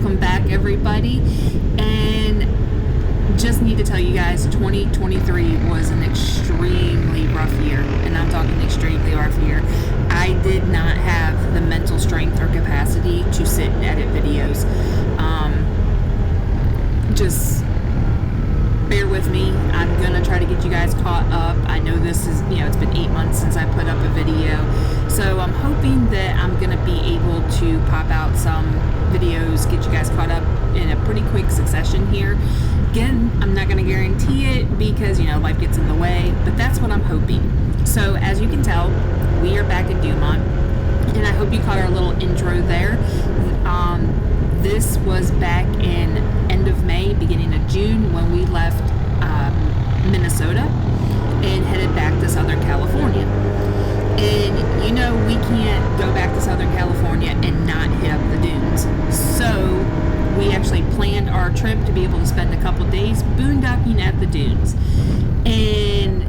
Welcome back, everybody. And just need to tell you guys, 2023 was an extremely rough year. And I'm talking extremely rough year. I did not have the mental strength or capacity to sit and edit videos. Just bear with me. I'm gonna try to get you guys caught up. I know this is, it's been 8 months since I put up a video, so I'm hoping that I'm gonna be able to pop out some videos, get you guys caught up in a pretty quick succession here. Again, I'm not gonna guarantee it because life gets in the way, but that's what I'm hoping. So as you can tell, we are back in Dumont, and I hope you caught our little intro there. This was back in end of May, beginning of June, when we left Minnesota and headed back to Southern California. And we can't go back to Southern California and not hit up the dunes. So we actually planned our trip to be able to spend a couple days boondocking at the dunes. And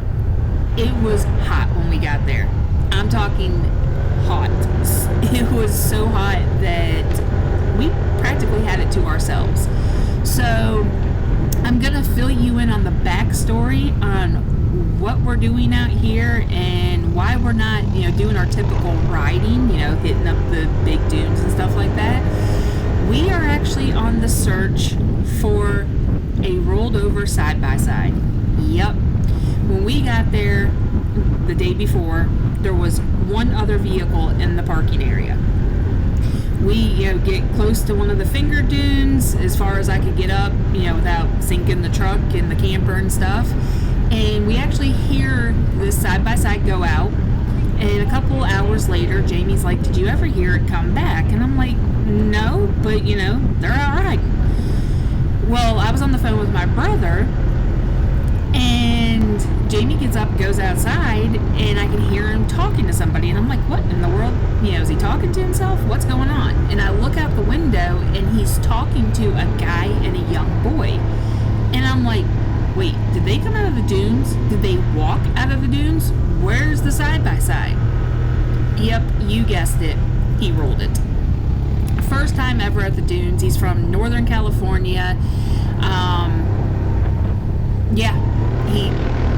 it was hot when we got there. I'm talking hot. It was so hot that we practically had it to ourselves. So I'm gonna fill you in on the backstory on what we're doing out here and why we're not doing our typical riding, hitting up the big dunes and stuff like that. We are actually on the search for a rolled over side-by-side. Yep. When we got there the day before, there was one other vehicle in the parking area. We, get close to one of the finger dunes as far as I could get up, without sinking the truck and the camper and stuff. And we actually hear this side-by-side go out. And a couple hours later, Jamie's like, "Did you ever hear it come back?" And I'm like, "No, but, they're all right." Well, I was on the phone with my brother, and Jamie gets up, goes outside, and I can hear him talking to somebody. And I'm like, "What in the world? Is he talking to himself? What's going on?" And I look out the window, and he's talking to a guy and a young boy. And I'm like, wait, did they come out of the dunes? Did they walk out of the dunes? Where's the side-by-side? Yep, you guessed it. He rolled it. First time ever at the dunes. He's from Northern California. He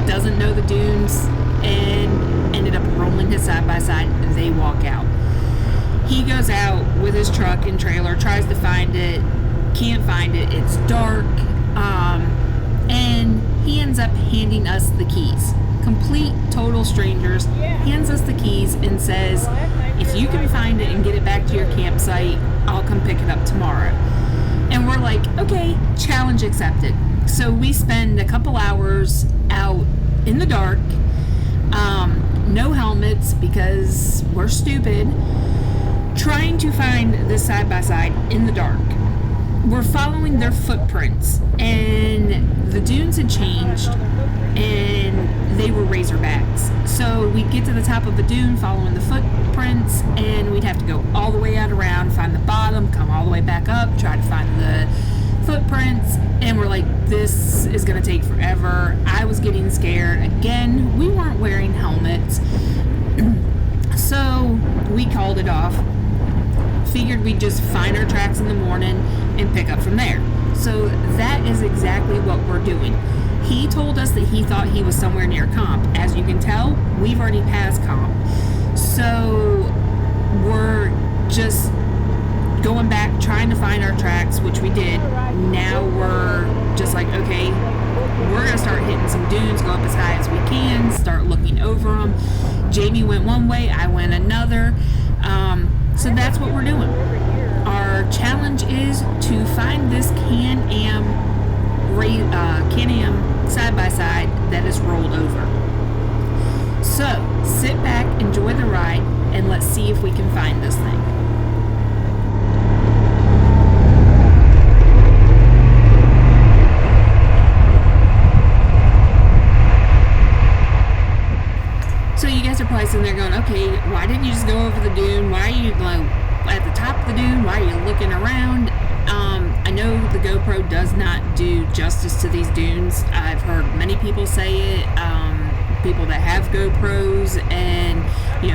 doesn't know the dunes and ended up rolling his side-by-side. They walk out. He goes out with his truck and trailer, tries to find it, can't find it. It's dark. And he ends up handing us the keys. Complete, total strangers. Hands us the keys and says, "If you can find it and get it back to your campsite, I'll come pick it up tomorrow." And we're like, okay, challenge accepted. So we spend a couple hours out in the dark, no helmets because we're stupid, trying to find this side-by-side in the dark. We're following their footprints, and the dunes had changed, and they were razorbacks. So we'd get to the top of a dune following the footprints, and we'd have to go all the way out around, find the bottom, come all the way back up, try to find the footprints, and we're like, this is gonna take forever. I was getting scared. Again, we weren't wearing helmets. So we called it off. Figured we'd just find our tracks in the morning and pick up from there. So that is exactly what we're doing. He told us that he thought he was somewhere near Comp. As you can tell, we've already passed Comp. So we're just going back, trying to find our tracks, which we did. Now we're just like, okay, we're going to start hitting some dunes, go up as high as we can, start looking over them. Jamie went one way, I went another. So that's what we're doing. Our challenge is to find this Can-Am side-by-side that is rolled over. So sit back, enjoy the ride, and let's see if we can find this thing. So you guys are probably sitting there going, okay, why didn't you just go over the dune? Why are you at the top of the dune? Why are you looking around? I know the GoPro does not do justice to these dunes. I've heard many people say it, people that have GoPros and,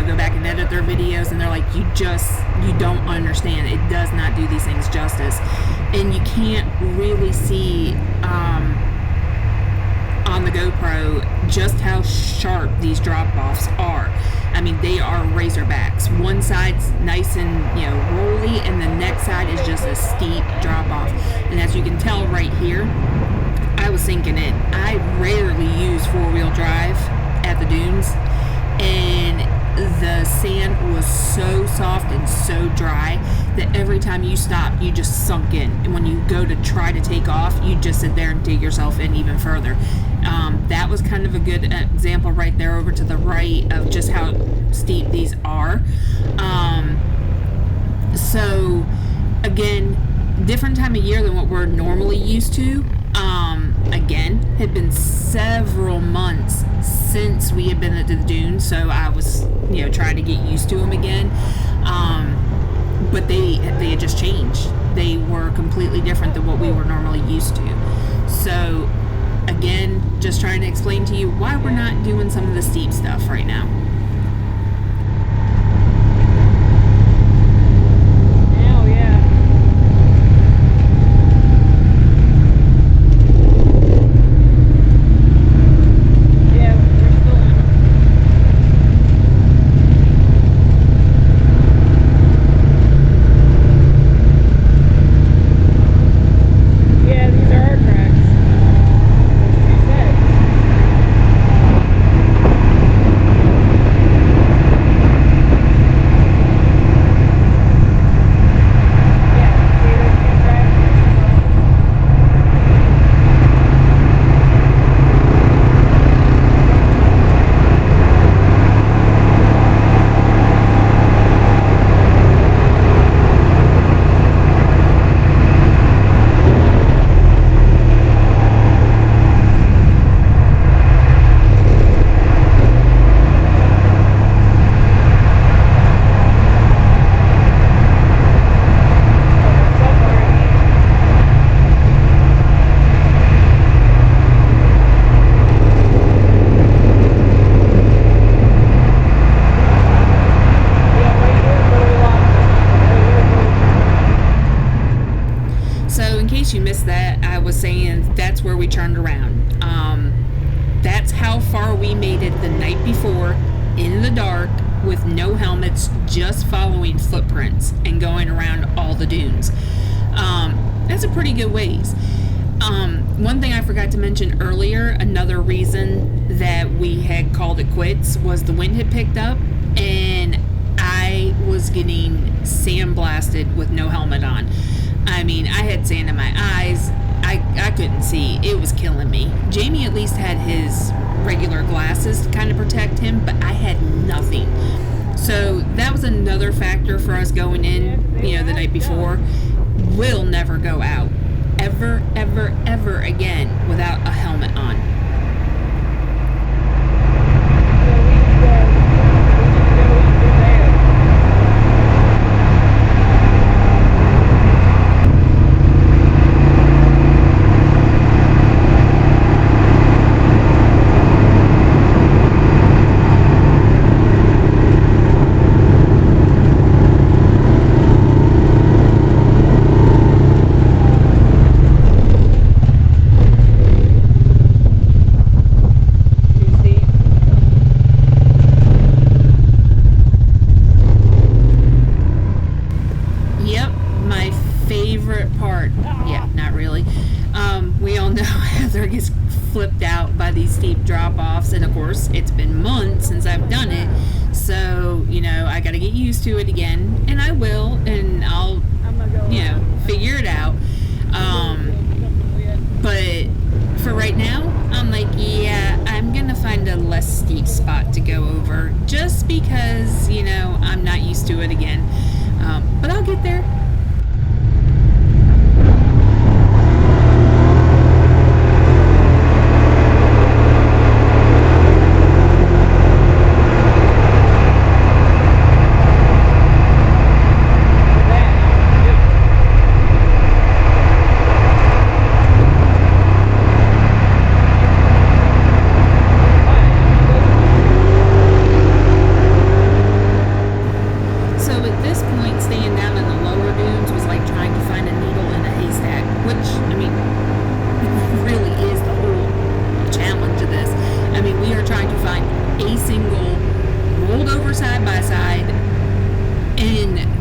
go back and edit their videos, and they're like, you don't understand. It does not do these things justice. And you can't really see on the GoPro just how sharp these drop-offs are. I mean, they are razorbacks. One side's nice and, rolly, and the next side is just a steep drop-off. And as you can tell right here, I was sinking in. I rarely use four-wheel drive at the dunes, and the sand was so soft and so dry that every time you stopped, you just sunk in. And when you go to try to take off, you just sit there and dig yourself in even further. That was kind of a good example right there over to the right of just how steep these are. So again, different time of year than what we're normally used to. Again, had been several months since we had been at the dunes, so I was, trying to get used to them again. But they had just changed. They were completely different than what we were normally used to. So again, just trying to explain to you why we're not doing some of the steep stuff right now. You missed that, I was saying that's where we turned around. That's how far we made it the night before in the dark with no helmets, just following footprints and going around all the dunes. That's a pretty good ways. One thing I forgot to mention earlier, another reason that we had called it quits was the wind had picked up and I was getting sandblasted with no helmet on. I mean, I had sand in my eyes. I couldn't see. It was killing me. Jamie at least had his regular glasses to kind of protect him, but I had nothing. So that was another factor for us going in, the night before. We'll never go out ever, ever, ever again without a helmet on. Flipped out by these steep drop-offs, and of course it's been months since I've done it, so I gotta get used to it again, and I will, and I'll figure it out. But for right now, I'm like, I'm gonna find a less steep spot to go over just because I'm not used to it again, but I'll get there.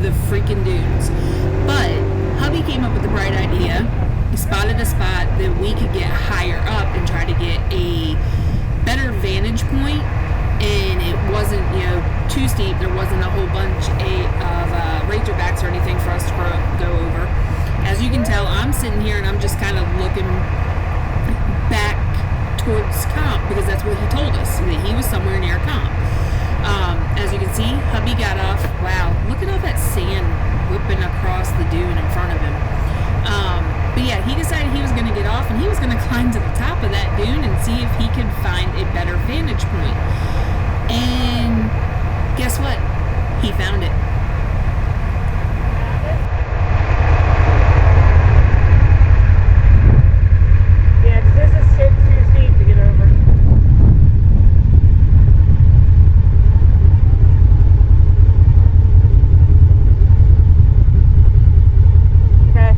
the freaking dunes. But hubby came up with the bright idea. He spotted a spot that we could get higher up and try to get a better vantage point, and it wasn't, too steep. There wasn't a whole bunch of razorbacks or anything for us to go over. As you can tell, I'm sitting here and I'm just kind of looking back towards Comp, because that's what he told us, that he was somewhere near Comp. As you can see, hubby got off. Wow, look at all that sand whipping across the dune in front of him. But yeah, he decided he was going to get off and he was going to climb to the top of that dune and see if he could find a better vantage point. And guess what? He found it. Yeah, 'cause this is too steep to get over. Okay.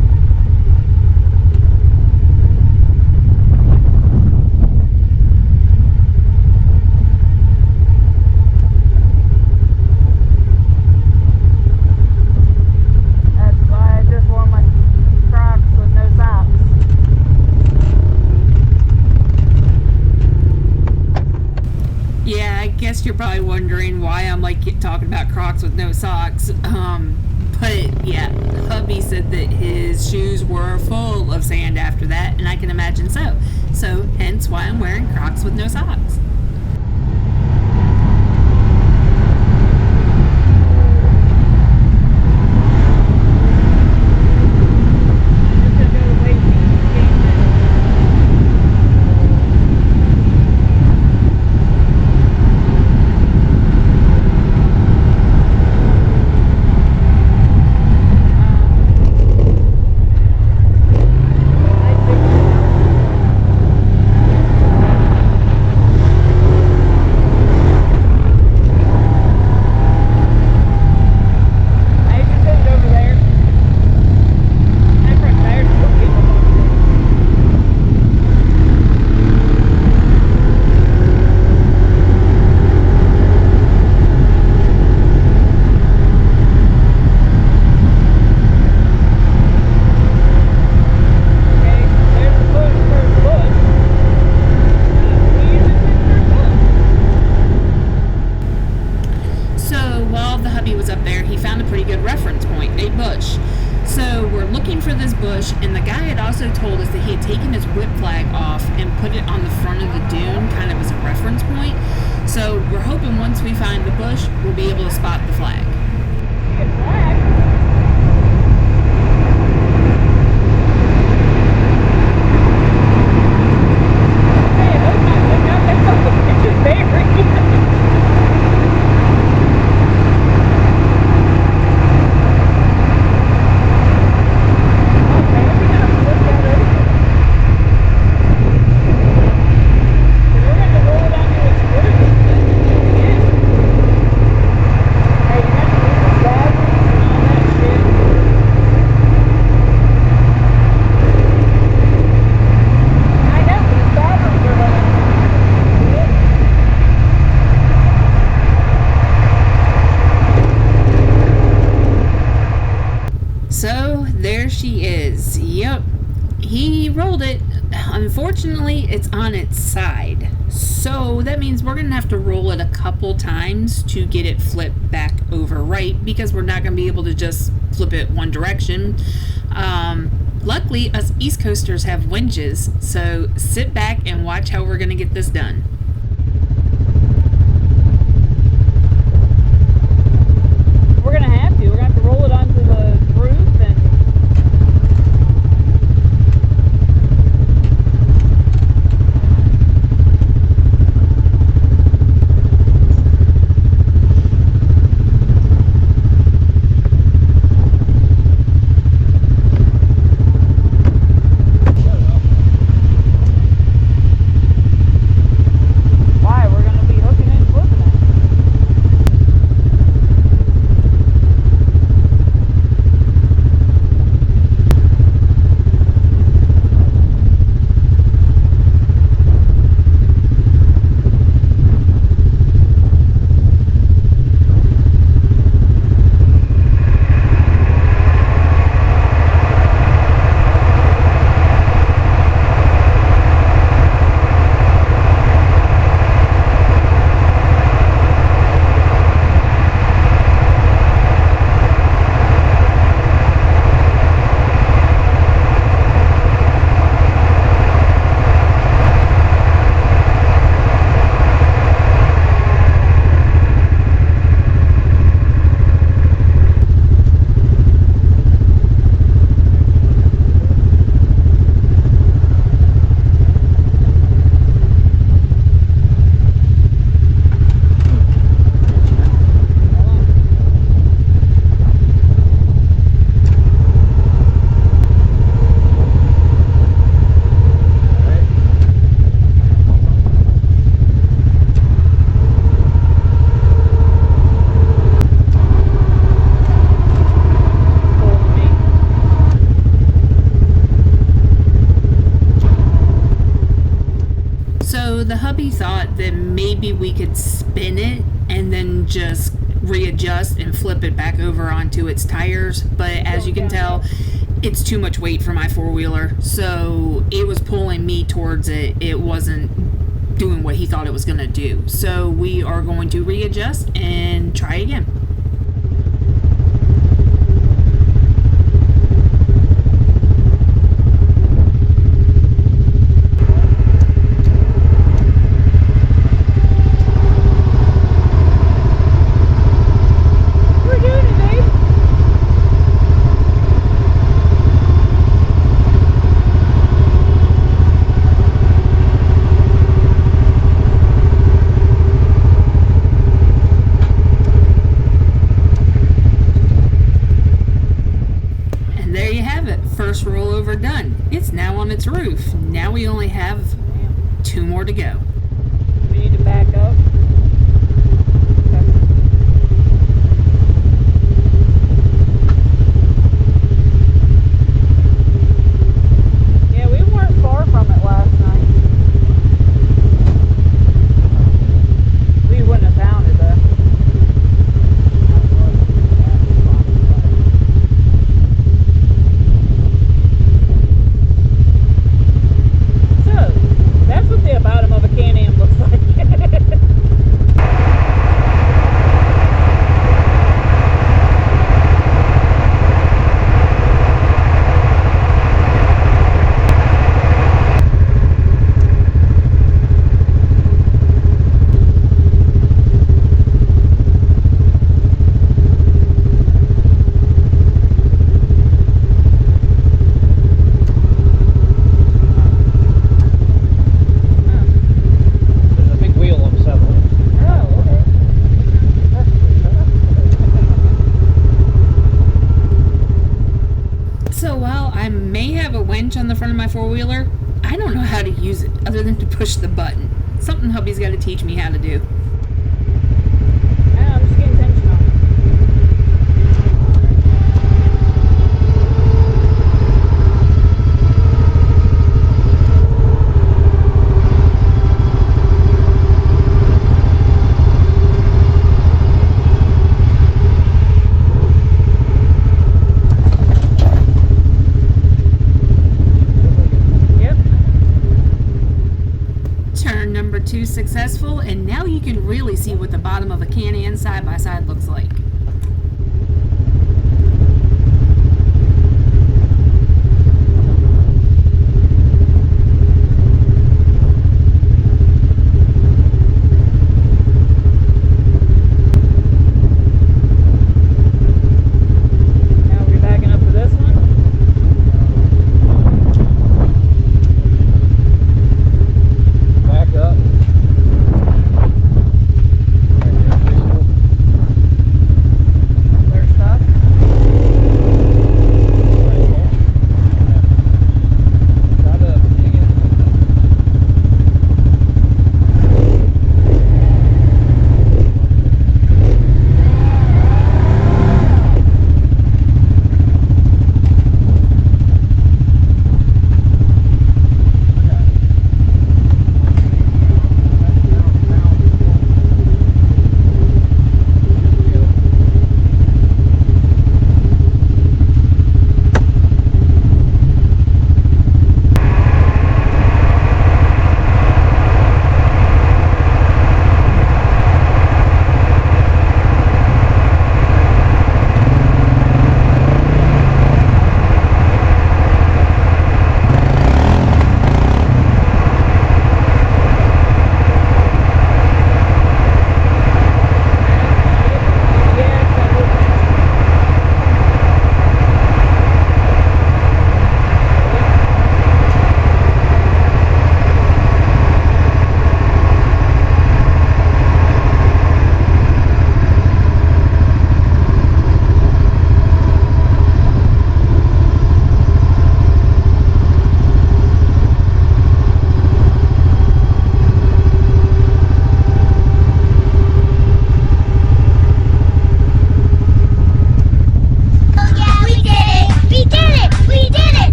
You're probably wondering why I'm talking about Crocs with no socks. But yeah, hubby said that his shoes were full of sand after that, and I can imagine so. So hence why I'm wearing Crocs with no socks. And the guy had also told us that he had taken his whip flag off and put it on the front of the dune, kind of as a reference point. So we're hoping once we find the bush, we'll be able to spot the flag. She is. Yep, he rolled it. Unfortunately, it's on its side, so that means we're gonna have to roll it a couple times to get it flipped back over right, because we're not gonna be able to just flip it one direction. Luckily, us East Coasters have winches, so sit back and watch how we're gonna get this done. We're gonna have to roll it onto the roof and hubby thought that maybe we could spin it and then just readjust and flip it back over onto its tires, but as you can tell, it's too much weight for my four-wheeler, so it was pulling me towards it. It wasn't doing what he thought it was going to do. So we are going to readjust and try again. First rollover done. It's now on its roof. Now we only have 2 more to go. We need to back up. Yeah, we weren't far from it last night. We wouldn't have found it though. That's what the bottom of a Can-Am looks like. On the front of my four-wheeler, I don't know how to use it other than to push the button. Something hubby's got to teach me how to do. I'm just getting tension on. Number 2 successful, and now you can really see what the bottom of a Can-Am side-by-side looks like. Now we're backing up to this one. Back up.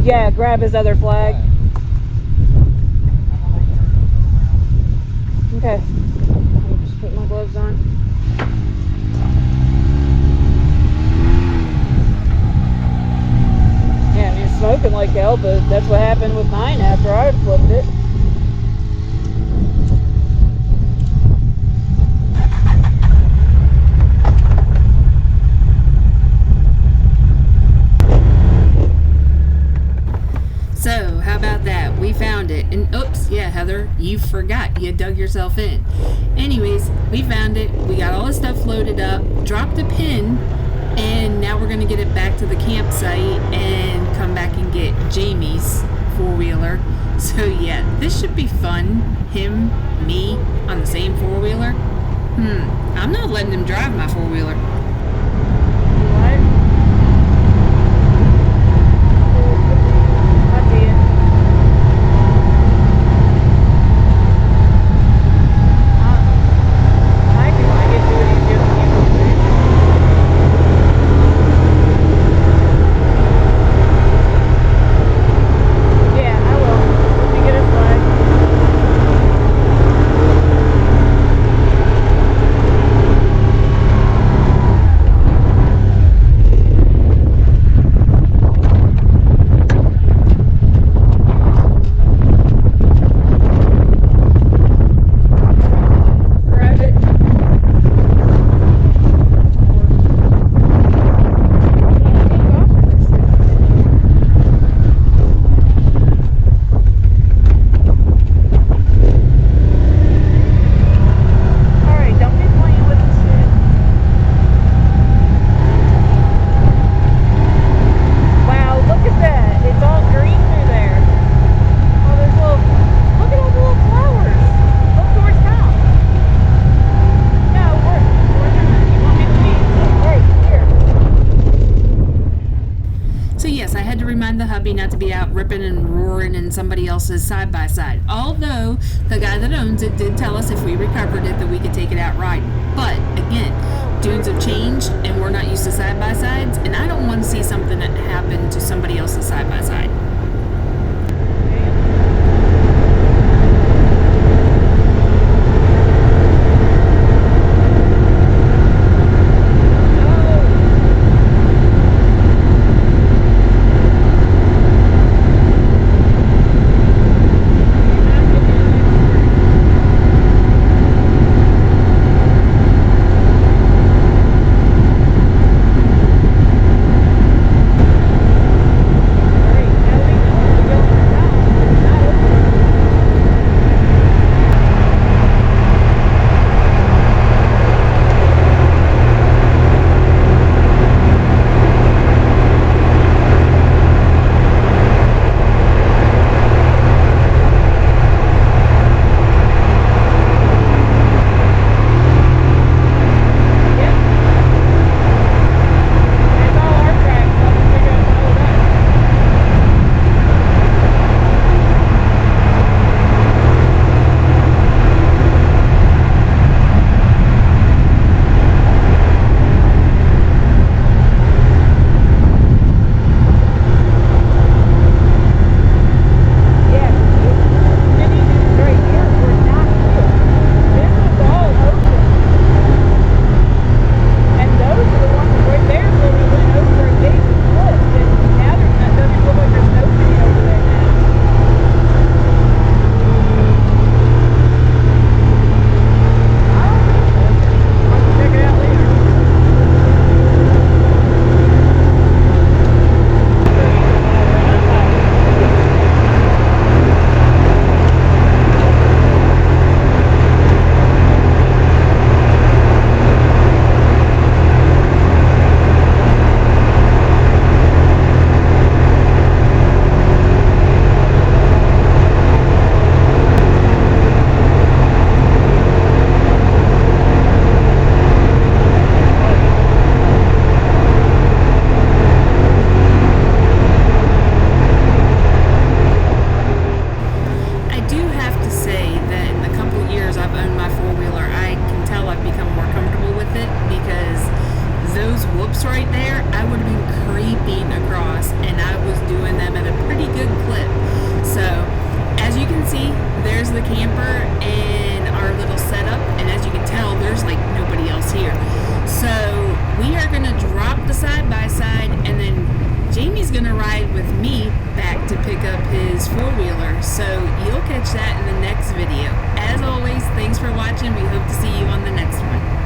Yeah, grab his other flag. Okay. Let me just put my gloves on. Yeah, I mean, it's smoking like hell, but that's what happened with mine after I had flipped it. So, how about that? We found it. And oops, yeah, Heather, you forgot. You dug yourself in. Anyways, we found it. We got all the stuff loaded up, dropped a pin, and now we're going to get it back to the campsite and come back and get Jamie's four-wheeler. So, yeah, this should be fun. Him, me, on the same four-wheeler. I'm not letting him drive my four-wheeler. The hubby not to be out ripping and roaring in somebody else's side-by-side. Although the guy that owns it did tell us if we recovered it that we could take it out riding. But again, dunes have changed and we're not used to side-by-sides, and I don't want to see something that happened to somebody else's side-by-side. the camper and our little setup, and as you can tell, there's like nobody else here. So we are gonna drop the side-by-side, and then Jamie's gonna ride with me back to pick up his four-wheeler. So you'll catch that in the next video. As always, thanks for watching. We hope to see you on the next one.